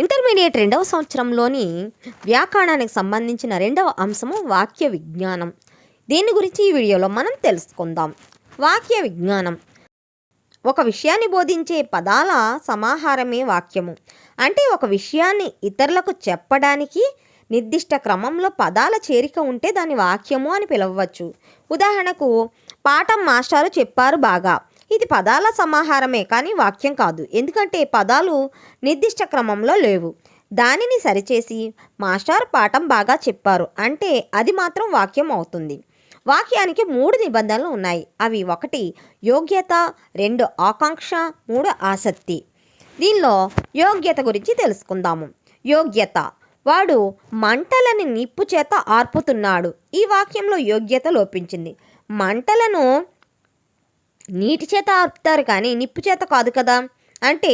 Intermediate 2వ సంవత్సరంలోని వ్యాకరణానికి సంబంధించిన 2వ అంశము వాక్య విజ్ఞానం. దీని గురించి ఈ వీడియోలో మనం తెలుసుకుందాం. వాక్య విజ్ఞానం ఒక విషయాన్ని బోధించే పదాల సమాహారమే వాక్యము. అంటే ఒక విషయాన్ని ఇతరులకు చెప్పడానికి నిర్దిష్ట క్రమంలో పదాల చేరిక ఉంటే దాన్ని వాక్యము అని పిలవవచ్చు. ఉదాహరణకు, పాఠం మాస్టారు చెప్పారు బాగా. ఇది పదాల సమాహారమే కానీ వాక్యం కాదు. ఎందుకంటే పదాలు నిర్దిష్ట క్రమంలో లేవు. దానిని సరిచేసి మాస్టారు పాఠం బాగా చెప్పారు అంటే అది మాత్రం వాక్యం అవుతుంది. వాక్యానికి 3 నిబంధనలు ఉన్నాయి. అవి 1 యోగ్యత, 2 ఆకాంక్ష, 3 ఆసక్తి. దీనిలో యోగ్యత గురించి తెలుసుకుందాము. యోగ్యత, వాడు మంటలని నిప్పు చేత ఆర్పుతున్నాడు. ఈ వాక్యంలో యోగ్యత లోపించింది. మంటలను నీటి చేత ఆర్పుతారు కానీ నిప్పు చేత కాదు కదా, అంటే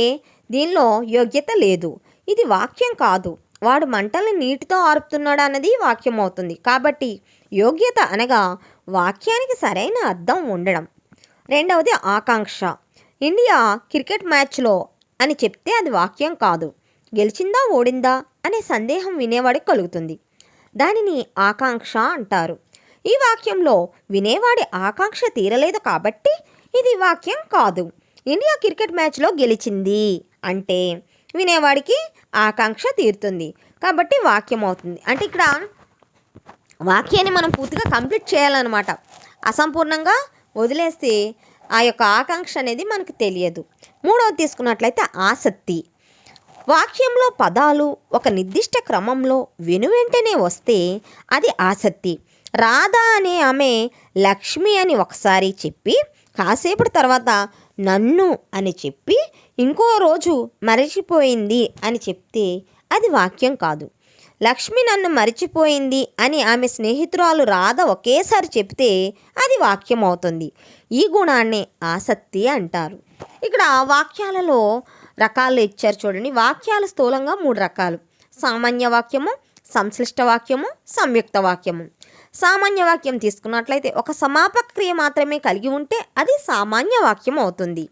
దీనిలో యోగ్యత లేదు. ఇది వాక్యం కాదు. వాడు మంటల్ని నీటితో ఆర్పుతున్నాడు అన్నది వాక్యం అవుతుంది. కాబట్టి యోగ్యత అనగా వాక్యానికి సరైన అర్థం ఉండడం. 2వది ఆకాంక్ష. ఇండియా క్రికెట్ మ్యాచ్లో అని చెప్తే అది వాక్యం కాదు. గెలిచిందా ఓడిందా అనే సందేహం వినేవాడికి కలుగుతుంది. దానిని ఆకాంక్ష అంటారు. ఈ వాక్యంలో వినేవాడి ఆకాంక్ష తీరలేదు కాబట్టి ఇది వాక్యం కాదు. ఇండియా క్రికెట్ మ్యాచ్లో గెలిచింది అంటే వినేవాడికి ఆకాంక్ష తీరుతుంది కాబట్టి వాక్యం అవుతుంది. అంటే ఇక్కడ వాక్యాన్ని మనం పూర్తిగా కంప్లీట్ చేయాలన్నమాట. అసంపూర్ణంగా వదిలేస్తే ఆ యొక్క ఆకాంక్ష అనేది మనకు తెలియదు. 3వది తీసుకున్నట్లయితే ఆసక్తి. వాక్యంలో పదాలు ఒక నిర్దిష్ట క్రమంలో వెనువెంటనే వస్తే అది ఆసక్తి. రాధా అనే ఆమె లక్ష్మి అని ఒకసారి చెప్పి కాసేపటి తర్వాత నన్ను అని చెప్పి ఇంకో రోజు మరచిపోయింది అని చెప్తే అది వాక్యం కాదు. లక్ష్మి నన్ను మరిచిపోయింది అని ఆమె స్నేహితురాలు రాధ ఒకేసారి చెప్తే అది వాక్యం అవుతుంది. ఈ గుణాన్ని ఆసక్తి అంటారు. ఇక్కడ వాక్యాలలో రకాలు ఇచ్చారు చూడండి. వాక్యాలు స్థూలంగా 3 రకాలు: సామాన్య వాక్యము, సంశ్లిష్ట వాక్యము, సంయుక్త వాక్యము. సామాన్య వాక్యం తీసుకున్నట్లయితే ఒక సమాపక క్రియ మాత్రమే కలిగి ఉంటే అది సామాన్య వాక్యం అవుతుంది.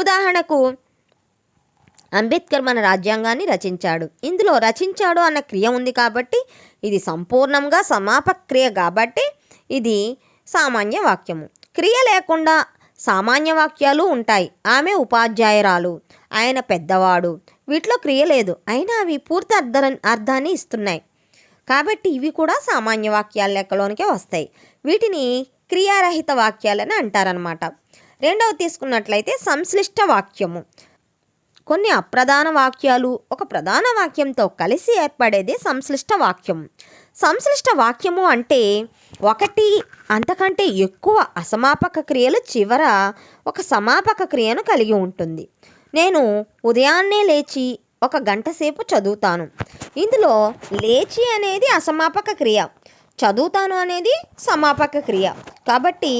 ఉదాహరణకు, అంబేద్కర్ మన రాజ్యాంగాన్ని రచించాడు. ఇందులో రచించాడు అన్న క్రియ ఉంది కాబట్టి ఇది సంపూర్ణంగా సమాపక క్రియ కాబట్టి ఇది సామాన్య వాక్యము. క్రియ లేకుండా సామాన్య వాక్యాలు ఉంటాయి. ఆమె ఉపాధ్యాయురాలు, ఆయన పెద్దవాడు. వీటిలో క్రియ లేదు, అయినా అవి పూర్తి అర్థాన్ని ఇస్తున్నాయి కాబట్టి ఇవి కూడా సామాన్య వాక్యాల లెక్కలోనికే వస్తాయి. వీటిని క్రియారహిత వాక్యాలని అంటారనమాట. 2వది తీసుకున్నట్లయితే సంశ్లిష్ట వాక్యము. కొన్ని అప్రధాన వాక్యాలు ఒక ప్రధాన వాక్యంతో కలిసి ఏర్పడేది సంశ్లిష్ట వాక్యం. సంశ్లిష్ట వాక్యము అంటే 1 అంతకంటే ఎక్కువ అసమాపక క్రియలు చివర ఒక సమాపక క్రియను కలిగి ఉంటుంది. నేను ఉదయాన్నే లేచి 1 గంట సేపు చదువుతాను. ఇందులో లేచి అనేది అసమాపక క్రియ, చదువుతాను అనేది సమాపక క్రియ కాబట్టి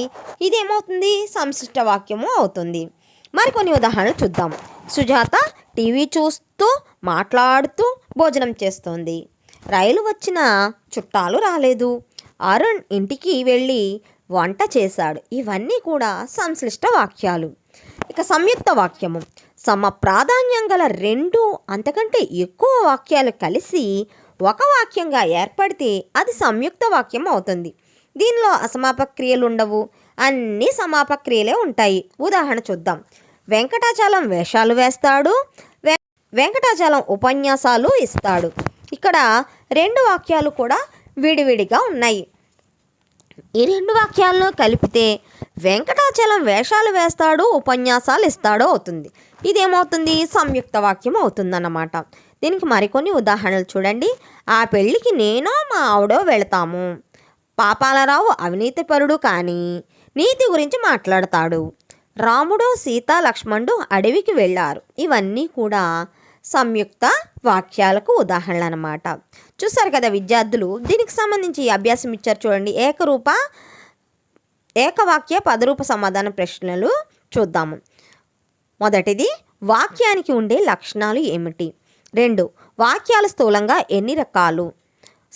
ఇదేమవుతుంది, సంశ్లిష్ట వాక్యము అవుతుంది. మరికొన్ని ఉదాహరణలు చూద్దాం. సుజాత టీవీ చూస్తూ మాట్లాడుతూ భోజనం చేస్తోంది. రైలు వచ్చిన చుట్టాలు రాలేదు. అరుణ్ ఇంటికి వెళ్ళి వంట చేశాడు. ఇవన్నీ కూడా సంశ్లిష్ట వాక్యాలు. ఇక సంయుక్త వాక్యము. సమ ప్రాధాన్యం గల 2 అంతకంటే ఎక్కువ వాక్యాలు కలిసి ఒక వాక్యంగా ఏర్పడితే అది సంయుక్త వాక్యం అవుతుంది. దీనిలో అసమాపక క్రియలు ఉండవు, అన్ని సమాపక క్రియలే ఉంటాయి. ఉదాహరణ చూద్దాం. వెంకటాచలం వేషాలు వేస్తాడు, వెంకటాచలం ఉపన్యాసాలు ఇస్తాడు. ఇక్కడ 2 వాక్యాలు కూడా విడివిడిగా ఉన్నాయి. ఈ 2 వాక్యాలను కలిపితే వెంకటాచలం వేషాలు వేస్తాడు, ఉపన్యాసాలు ఇస్తాడు అవుతుంది. ఇదేమవుతుంది, సంయుక్త వాక్యం అవుతుందన్నమాట. దీనికి మరికొన్ని ఉదాహరణలు చూడండి. ఆ పెళ్ళికి నేనో మా ఆవిడో వెళతాము. పాపాలరావు అవినీతిపరుడు కానీ నీతి గురించి మాట్లాడతాడు. రాముడు, సీత, లక్ష్మణుడు అడవికి వెళ్ళారు. ఇవన్నీ కూడా సంయుక్త వాక్యాలకు ఉదాహరణలు అన్నమాట. చూసారు కదా విద్యార్థులు, దీనికి సంబంధించి అభ్యాసం ఇచ్చారు చూడండి. ఏకవాక్య పదరూప సమాధాన ప్రశ్నలు చూద్దాము. మొదటిది, వాక్యానికి ఉండే లక్షణాలు ఏమిటి? 2, వాక్యాలు స్థూలంగా ఎన్ని రకాలు?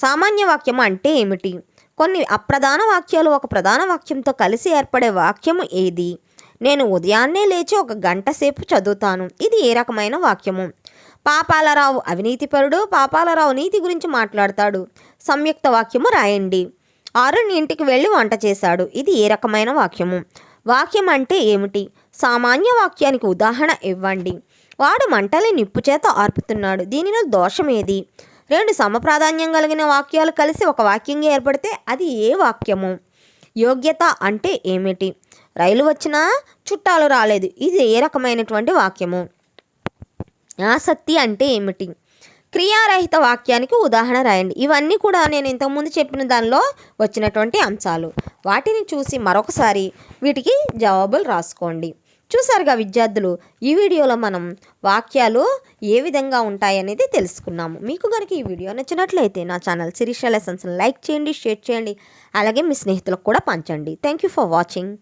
సామాన్య వాక్యం అంటే ఏమిటి? కొన్ని అప్రధాన వాక్యాలు ఒక ప్రధాన వాక్యంతో కలిసి ఏర్పడే వాక్యము ఏది? నేను ఉదయాన్నే లేచి 1 గంట సేపు చదువుతాను. ఇది ఏ రకమైన వాక్యము? పాపాలరావు అవినీతిపరుడు, పాపాలరావు నీతి గురించి మాట్లాడతాడు. సంయుక్త వాక్యము రాయండి. ఇంటికి వెళ్ళి వంట చేశాడు. ఇది ఏ రకమైన వాక్యము? వాక్యం అంటే ఏమిటి? సామాన్య వాక్యానికి ఉదాహరణ ఇవ్వండి. వాడు మంటని నిప్పు చేత ఆర్పుతున్నాడు. దీనిలో దోషం ఏది? 2 సమప్రాధాన్యం కలిగిన వాక్యాలు కలిసి ఒక వాక్యంగా ఏర్పడితే అది ఏ వాక్యము? యోగ్యత అంటే ఏమిటి? రైలు వచ్చినా చుట్టాలు రాలేదు. ఇది ఏ రకమైనటువంటి వాక్యము? ఆసక్తి అంటే ఏమిటి? క్రియారహిత వాక్యానికి ఉదాహరణ రాయండి. ఇవన్నీ కూడా నేను ఇంతకుముందు చెప్పిన దానిలో వచ్చినటువంటి అంశాలు. వాటిని చూసి మరొకసారి వీటికి జవాబులు రాసుకోండి. చూసారుగా విద్యార్థులు, ఈ వీడియోలో మనం వాక్యాలు ఏ విధంగా ఉంటాయనేది తెలుసుకున్నాము. మీకు కనుక ఈ వీడియో నచ్చినట్లయితే నా ఛానల్ శిరీష లెసన్స్ని లైక్ చేయండి, షేర్ చేయండి, అలాగే మీ స్నేహితులకు కూడా పంచండి. Thank you for watching.